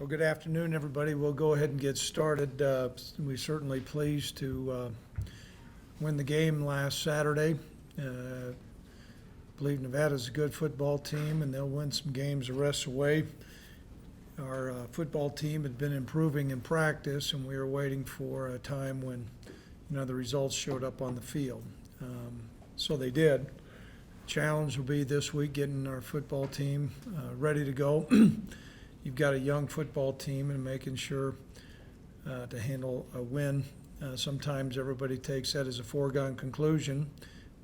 Well, good afternoon, everybody. We'll go ahead and get started. We're certainly pleased to win the game last Saturday. Believe Nevada's a good football team, and they'll win some games the rest of the way. Our football team had been improving in practice, and we were waiting for a time when, the results showed up on the field. So they did. Challenge will be this week getting our football team ready to go. You've got a young football team and making sure to handle a win. Sometimes everybody takes that as a foregone conclusion,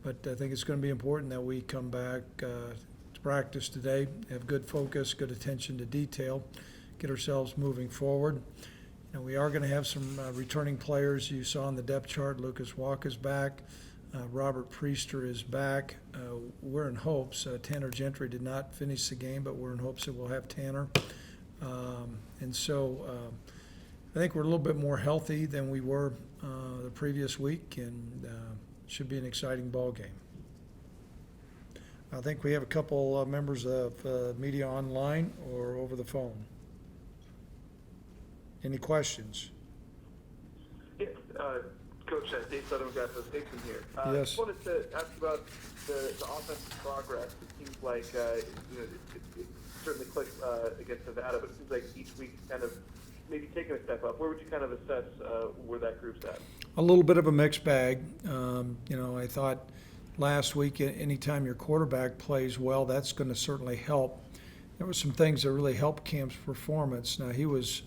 but I think it's going to be important that we come back to practice today, have good focus, good attention to detail, get ourselves moving forward. And we are going to have some returning players. You saw on the depth chart, Lucas Walker's back. Robert Priester is back. We're in hopes. Tanner Gentry did not finish the game, but we're in hopes that we'll have Tanner. And so I think we're a little bit more healthy than we were the previous week, and should be an exciting ball game. I think we have a couple members of media online or over the phone. Any questions? Yeah, Coach, Dave Southern got the Dixon here. Yes. I just wanted to ask about the offensive progress. It seems like it certainly clicked against Nevada, but it seems like each week kind of maybe taking a step up. Where would you kind of assess where that group's at? A little bit of a mixed bag. I thought last week, anytime your quarterback plays well, that's going to certainly help. There were some things that really helped Cam's performance. Now, he was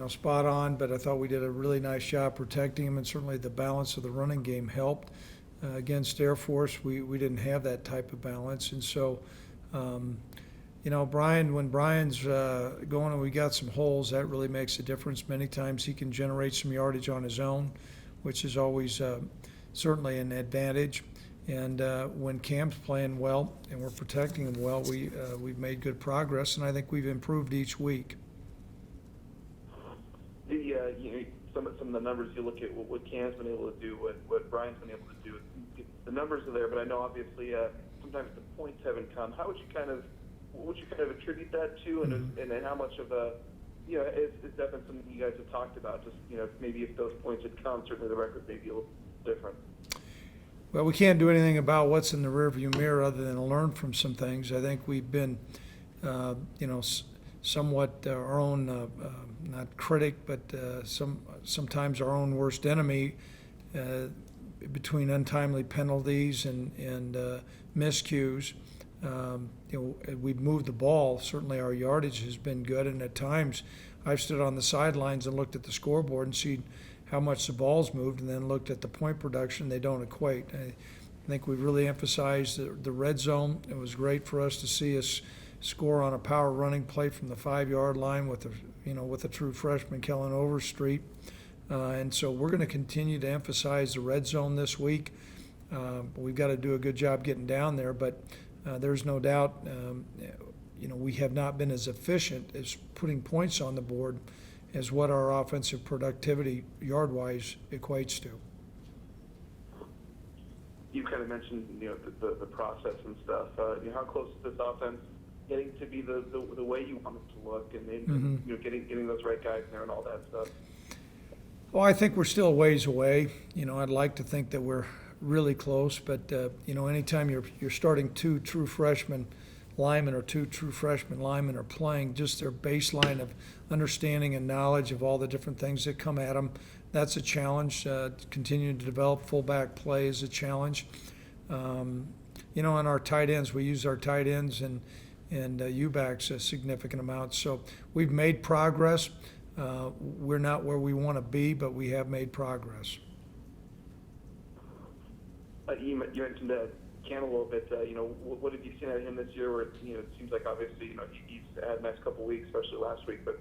spot on, but I thought we did a really nice job protecting him, and certainly the balance of the running game helped. Against Air Force, we didn't have that type of balance, and so, Brian, when Brian's going and we got some holes, that really makes a difference. Many times he can generate some yardage on his own, which is always certainly an advantage. And when Cam's playing well and we're protecting him well, we've made good progress, and I think we've improved each week. Some of the numbers you look at what Cam's been able to do, what Brian's been able to do. The numbers are there, but I know obviously sometimes the points haven't come. How would you kind of attribute that to, and how much of is definitely something you guys have talked about? Just maybe if those points had come, certainly the record may be a little different. Well, we can't do anything about what's in the rearview mirror other than learn from some things. I think we've been, somewhat our own, not critic, but sometimes our own worst enemy between untimely penalties and miscues. We've moved the ball. Certainly our yardage has been good, and at times I've stood on the sidelines and looked at the scoreboard and seen how much the ball's moved, and then looked at the point production. They don't equate. I think we've really emphasized the red zone. It was great for us to see us score on a power running play from the 5-yard line with a true freshman, Kellen Overstreet. And so we're going to continue to emphasize the red zone this week. We've got to do a good job getting down there, but there's no doubt, we have not been as efficient as putting points on the board as what our offensive productivity yard-wise equates to. You kind of mentioned, the process and stuff. How close is this offense getting to be the way you want it to look, and getting those right guys in there and all that stuff? Well, I think we're still a ways away. I'd like to think that we're really close, but anytime you're starting two true freshman linemen or two true freshman linemen are playing, just their baseline of understanding and knowledge of all the different things that come at them, that's a challenge. Continuing to develop fullback play is a challenge. On our tight ends, we use our tight ends and U-backs a significant amount. So we've made progress. We're not where we want to be, but we have made progress. You mentioned Cam a little bit. What have you seen out of him this year? Where it seems like obviously he's had a nice couple of weeks, especially last week. But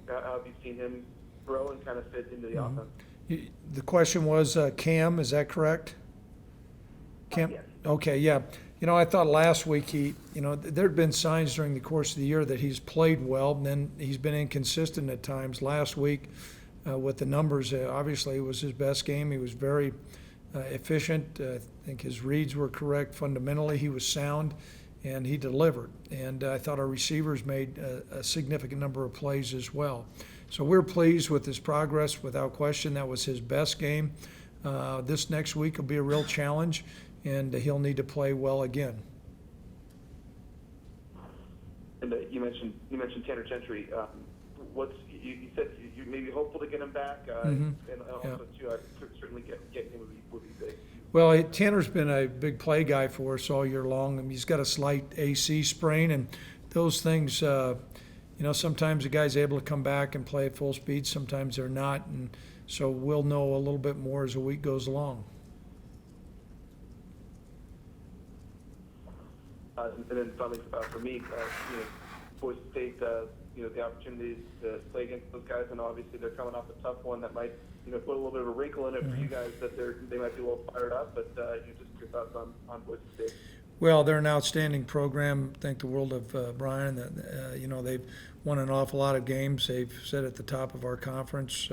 how have you seen him grow and kind of fit into the offense? The question was Cam. Is that correct? Cam. Yes. Okay. Yeah. I thought last week there had been signs during the course of the year that he's played well, and then he's been inconsistent at times. Last week, with the numbers, obviously it was his best game. He was very efficient. I think his reads were correct. Fundamentally, he was sound, and he delivered. And I thought our receivers made a significant number of plays as well. So we're pleased with his progress, without question. That was his best game. This next week will be a real challenge, and he'll need to play well again. And you mentioned Tanner Gentry. You said you may be hopeful to get him back, and also too, certainly getting him would be big. Well, Tanner's been a big play guy for us all year long. I mean, he's got a slight AC sprain, and those things, sometimes the guy's able to come back and play at full speed, sometimes they're not, and so we'll know a little bit more as the week goes along. And then finally, for me, Boise State, the opportunity to play against those guys, and obviously they're coming off a tough one that might, put a little bit of a wrinkle in it for you guys, that they might be a little fired up. But just your thoughts on Boise State. Well, they're an outstanding program. Thank the world of Brian. That they've won an awful lot of games. They've set at the top of our conference.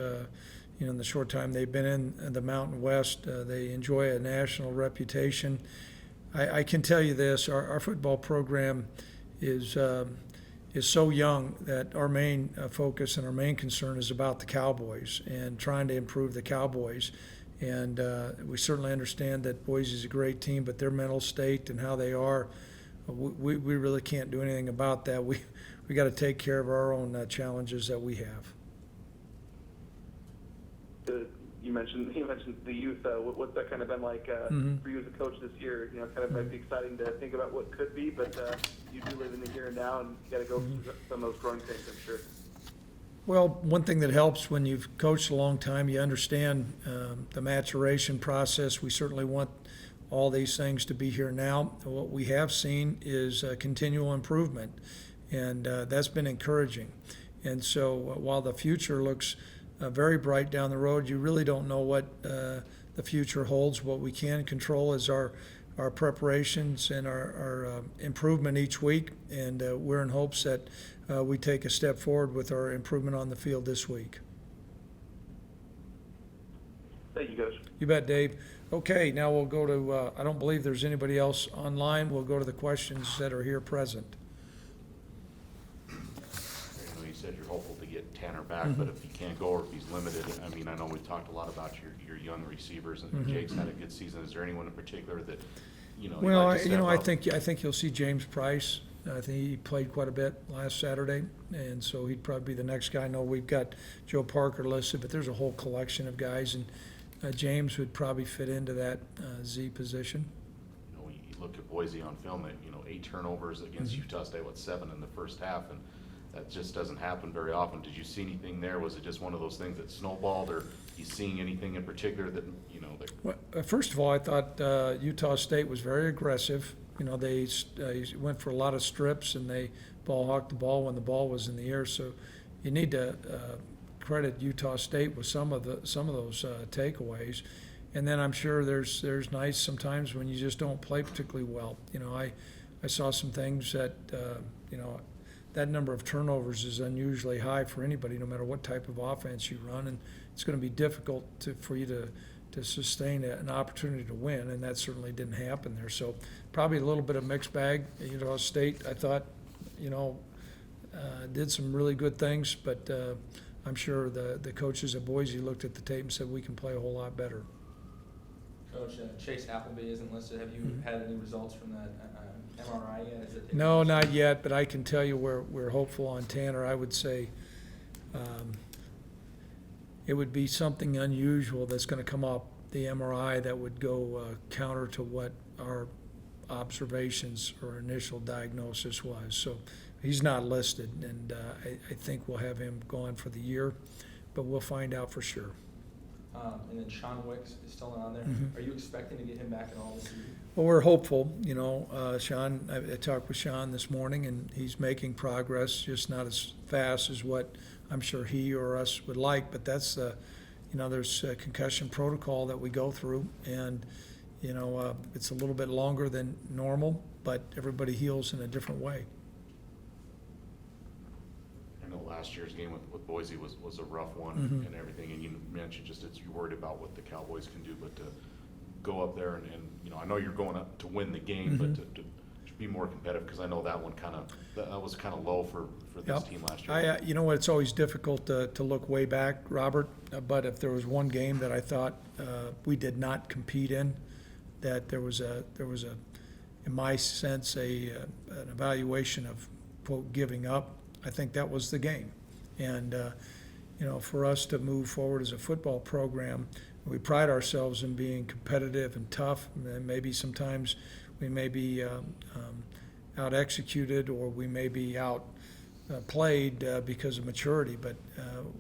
In the short time they've been in the Mountain West, they enjoy a national reputation. I can tell you this: our football program is so young that our main focus and our main concern is about the Cowboys and trying to improve the Cowboys. And we certainly understand that Boise is a great team, but their mental state and how they are, we really can't do anything about that. We got to take care of our own challenges that we have. You mentioned the youth. What's that kind of been like for you as a coach this year? Kind of might be exciting to think about what could be, but you do live in the here and now, and you got to go through some of those growing pains, I'm sure. Well, one thing that helps when you've coached a long time, you understand the maturation process. We certainly want all these things to be here now. What we have seen is continual improvement, and that's been encouraging. And so while the future looks very bright down the road, you really don't know what the future holds. What we can control is our preparations and our improvement each week, and we're in hopes that we take a step forward with our improvement on the field this week. Thank you, Coach. You bet, Dave. Okay, now we'll go to, I don't believe there's anybody else online. We'll go to the questions that are here present. You said you're hopeful to get Tanner back, but if he can't go or if he's limited, I mean, I know we've talked a lot about your young receivers, and Jake's had a good season. Is there anyone in particular that, Well, like to step I up? think you'll see James Price. I think he played quite a bit last Saturday, and so he'd probably be the next guy. I know we've got Joe Parker listed, but there's a whole collection of guys, and James would probably fit into that Z position. You look at Boise on film, 8 turnovers against Utah State, 7 in the first half, and that just doesn't happen very often. Did you see anything there? Was it just one of those things that snowballed, or you seeing anything in particular that, Well, first of all, I thought Utah State was very aggressive. They went for a lot of strips, and they ball hawked the ball when the ball was in the air. So you need to credit Utah State with some of those takeaways. And then I'm sure there's nights sometimes when you just don't play particularly well. I saw some things that that number of turnovers is unusually high for anybody, no matter what type of offense you run, and it's going to be difficult for you to sustain an opportunity to win, and that certainly didn't happen there. So probably a little bit of mixed bag. Utah State, I thought, did some really good things, but I'm sure the coaches at Boise looked at the tape and said we can play a whole lot better. Coach, Chase Appleby isn't listed. Have you had any results from that MRI yet? Is it No, not yet, but I can tell you we're hopeful on Tanner. I would say it would be something unusual that's going to come up, the MRI, that would go counter to what our observations or initial diagnosis was. So he's not listed, and I think we'll have him gone for the year, but we'll find out for sure. And then Sean Wicks is still not on there. Are you expecting to get him back at all this season? Well, we're hopeful. Sean, I talked with Sean this morning, and he's making progress, just not as fast as what I'm sure he or us would like. But that's, there's a concussion protocol that we go through, and, it's a little bit longer than normal, but everybody heals in a different way. I know last year's game with Boise was a rough one and everything, and you mentioned just that you're worried about what the Cowboys can do, but to go up there and I know you're going up to win the game, but to be more competitive? Because I know that one that was kind of low for this Yep. team last year. You know what, it's always difficult to look way back, Robert, but if there was one game that I thought we did not compete in, that there was in my sense, an evaluation of, quote, giving up, I think that was the game. And, you know, for us to move forward as a football program, we pride ourselves in being competitive and tough, and maybe sometimes we may be out-executed or we may be out-played because of maturity, but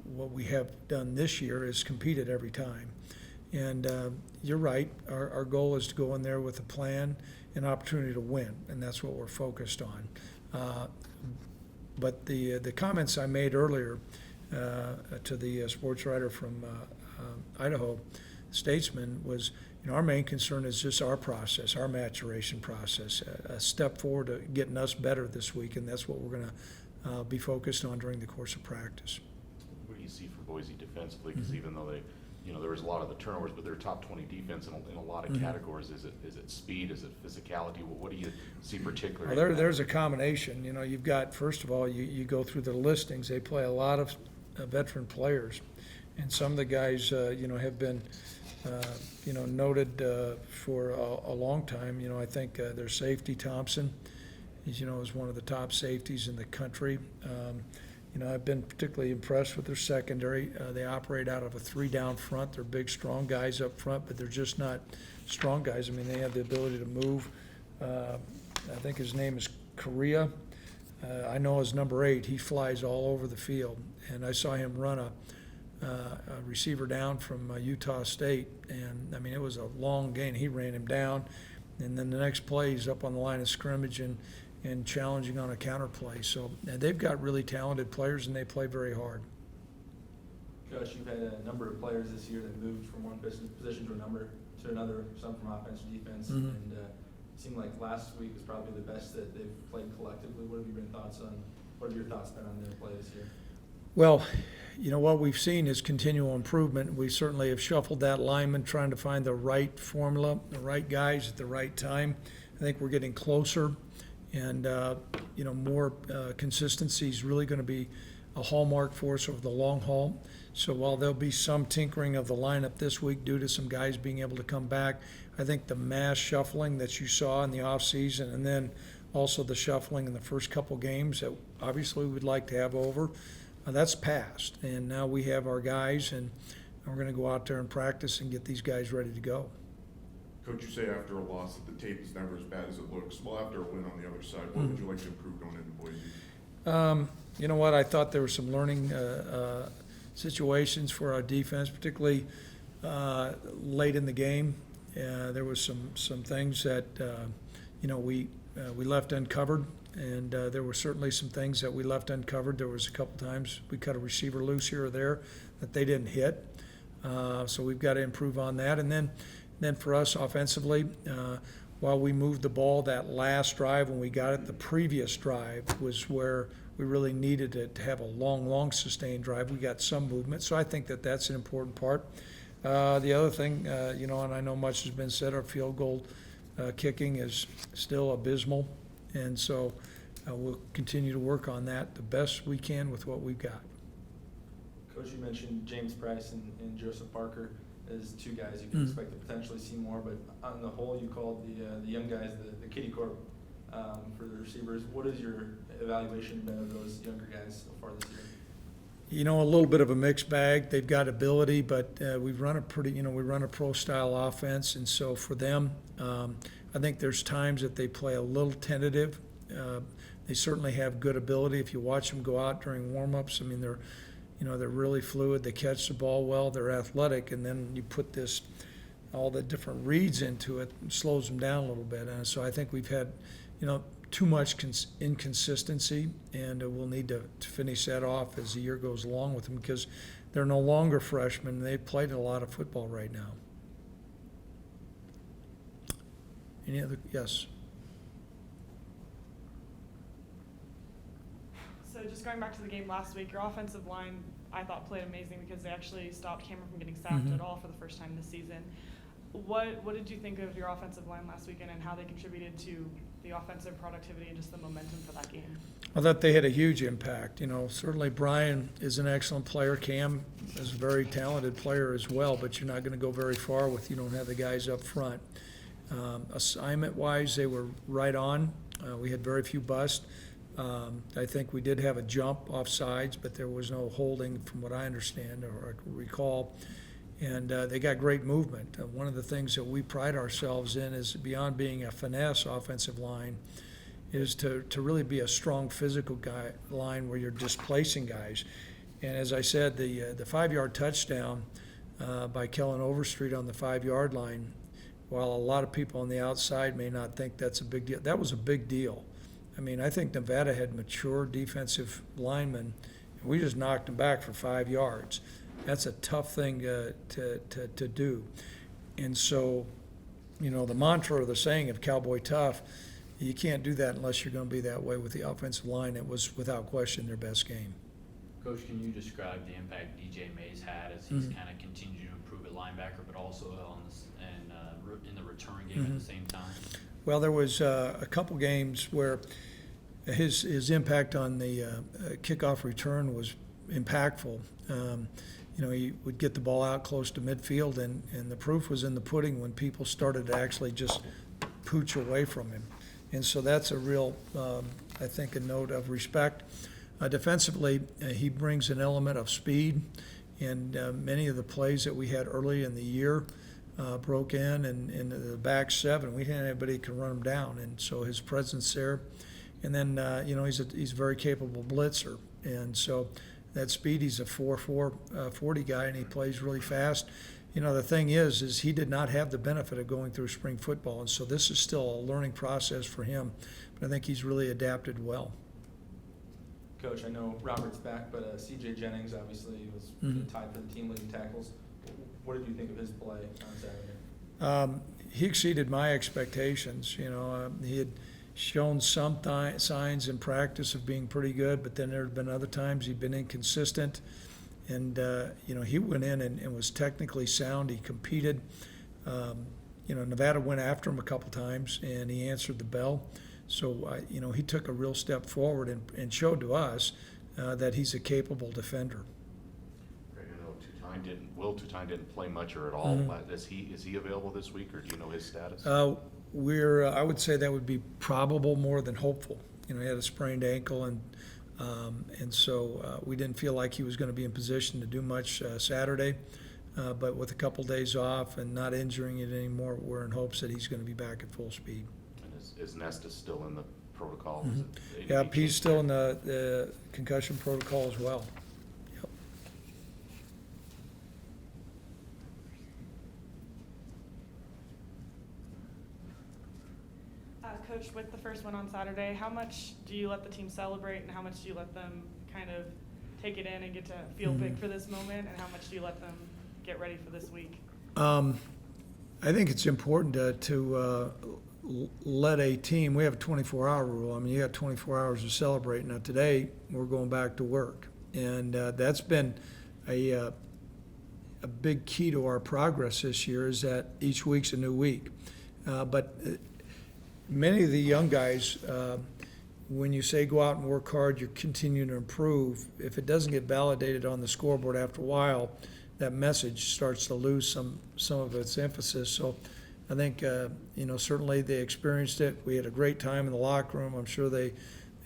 what we have done this year is competed every time. And you're right, our goal is to go in there with a plan and opportunity to win, and that's what we're focused on. But the comments I made earlier to the sports writer from Idaho, Statesman, was, you know, our main concern is just our process, our maturation process, a step forward to getting us better this week, and that's what we're going to be focused on during the course of practice. What do you see for Boise defensively? Because even though they, you know, there was a lot of the turnovers, but they're top 20 defense in a lot of categories. Is it speed? Is it physicality? What do you see particularly? Well, there's a combination. You know, you've got, first of all, you go through the listings. They play a lot of veteran players, and some of the guys, you know, have been, you know, noted for a long time. You know, I think their safety, Thompson, is one of the top safeties in the country. You know, I've been particularly impressed with their secondary. They operate out of a 3-down front. They're big, strong guys up front, but they're just not strong guys. I mean, they have the ability to move. I think his name is Correa. I know his number 8. He flies all over the field, and I saw him run a receiver down from Utah State, and I mean, it was a long gain. He ran him down, and then the next play he's up on the line of scrimmage and challenging on a counter play. So they've got really talented players, and they play very hard. Coach, you've had a number of players this year that moved from one position to another, some from offense to defense, and it seemed like last week was probably the best that they've played collectively. What have your thoughts been on their play this year? Well, you know, what we've seen is continual improvement. We certainly have shuffled that lineman, trying to find the right formula, the right guys at the right time. I think we're getting closer, and you know, more consistency is really going to be a hallmark for us over the long haul. So while there'll be some tinkering of the lineup this week due to some guys being able to come back, I think the mass shuffling that you saw in the offseason, and then also the shuffling in the first couple games that obviously we'd like to have over, that's past. And now we have our guys, and we're going to go out there and practice and get these guys ready to go. Coach, you say after a loss that the tape is never as bad as it looks. Well, after a win on the other side, what would you like to improve going into Boise? You know what? I thought there were some learning situations for our defense, particularly late in the game. There was some things that you know, we left uncovered, and there were certainly some things that we left uncovered. There was a couple times we cut a receiver loose here or there that they didn't hit. So we've got to improve on that. And then for us offensively, while we moved the ball that last drive when we got it, the previous drive was where we really needed it to have a long sustained drive. We got some movement, so I think that that's an important part. The other thing, you know, and I know much has been said, our field goal kicking is still abysmal, and so we'll continue to work on that the best we can with what we've got. Coach, you mentioned James Price and Joseph Parker as two guys you can expect to potentially see more, but on the whole, you called the young guys the kiddie corp for the receivers. What has your evaluation been of those younger guys so far this year? You know, a little bit of a mixed bag. They've got ability, but we've run we run a pro-style offense, and so for them, I think there's times that they play a little tentative. They certainly have good ability. If you watch them go out during warm-ups, I mean, they're really fluid. They catch the ball well. They're athletic, and then you put all the different reads into it, slows them down a little bit. And so I think we've had, you know, too much inconsistency, and we'll need to finish that off as the year goes along with them, because they're no longer freshmen. They've played a lot of football right now. Any other? Yes. So just going back to the game last week, your offensive line, I thought, played amazing because they actually stopped Cameron from getting sacked at all for the first time this season. What did you think of your offensive line last weekend and how they contributed to the offensive productivity and just the momentum for that game? I thought they had a huge impact. Certainly Brian is an excellent player. Cam is a very talented player as well, but you're not going to go very far you don't have the guys up front. Assignment-wise, they were right on. We had very few busts. I think we did have a jump off sides, but there was no holding from what I understand or recall. And they got great movement. One of the things that we pride ourselves in is beyond being a finesse offensive line is to really be a strong physical line where you're displacing guys. And as I said, the 5-yard touchdown by Kellen Overstreet on the 5-yard line, while a lot of people on the outside may not think that's a big deal, that was a big deal. I mean, I think Nevada had mature defensive linemen, and we just knocked them back for 5 yards. That's a tough thing to do. And so, the mantra or the saying of Cowboy Tough, you can't do that unless you're going to be that way with the offensive line. It was, without question, their best game. Coach, can you describe the impact DJ Mays had as he's kind of continued to improve at linebacker, but also on this, and in the return game at the same time? Well, there was a couple games where his impact on the kickoff return was impactful. He would get the ball out close to midfield, and the proof was in the pudding when people started to actually just pooch away from him. And so that's a real, I think, a note of respect. Defensively, he brings an element of speed, and many of the plays that we had early in the year broke in, and in the back seven, we didn't have anybody who could run him down, and so his presence there. And then, he's a very capable blitzer, and so that speed, he's a 4.4 40 guy, and he plays really fast. The thing is he did not have the benefit of going through spring football, and so this is still a learning process for him, but I think he's really adapted well. Coach, I know Robert's back, but C.J. Jennings obviously was tied for the team leading tackles. What did you think of his play on Saturday? He exceeded my expectations. He had shown some signs in practice of being pretty good, but then there had been other times he'd been inconsistent. And, he went in and was technically sound. He competed. Nevada went after him a couple times, and he answered the bell. So, he took a real step forward and showed to us that he's a capable defender. Greg, I know Will Tutine didn't play much or at all. Is he available this week, or do you know his status? I would say that would be probable more than hopeful. He had a sprained ankle, and so we didn't feel like he was going to be in position to do much Saturday. But with a couple days off and not injuring it anymore, we're in hopes that he's going to be back at full speed. And is Nestus still in the protocol? Yeah, he's still in the concussion protocol as well. Yep. Coach, with the first one on Saturday, how much do you let the team celebrate, and how much do you let them kind of take it in and get to feel big for this moment, and how much do you let them get ready for this week? I think it's important to let a team, we have a 24-hour rule. I mean, you got 24 hours to celebrate. Now today, we're going back to work. And that's been a big key to our progress this year, is that each week's a new week. But many of the young guys, when you say go out and work hard, you're continuing to improve. If it doesn't get validated on the scoreboard after a while, that message starts to lose some of its emphasis. So I think, certainly they experienced it. We had a great time in the locker room. I'm sure they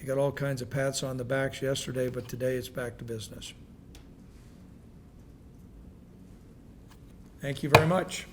got all kinds of pats on the backs yesterday, but today it's back to business. Thank you very much.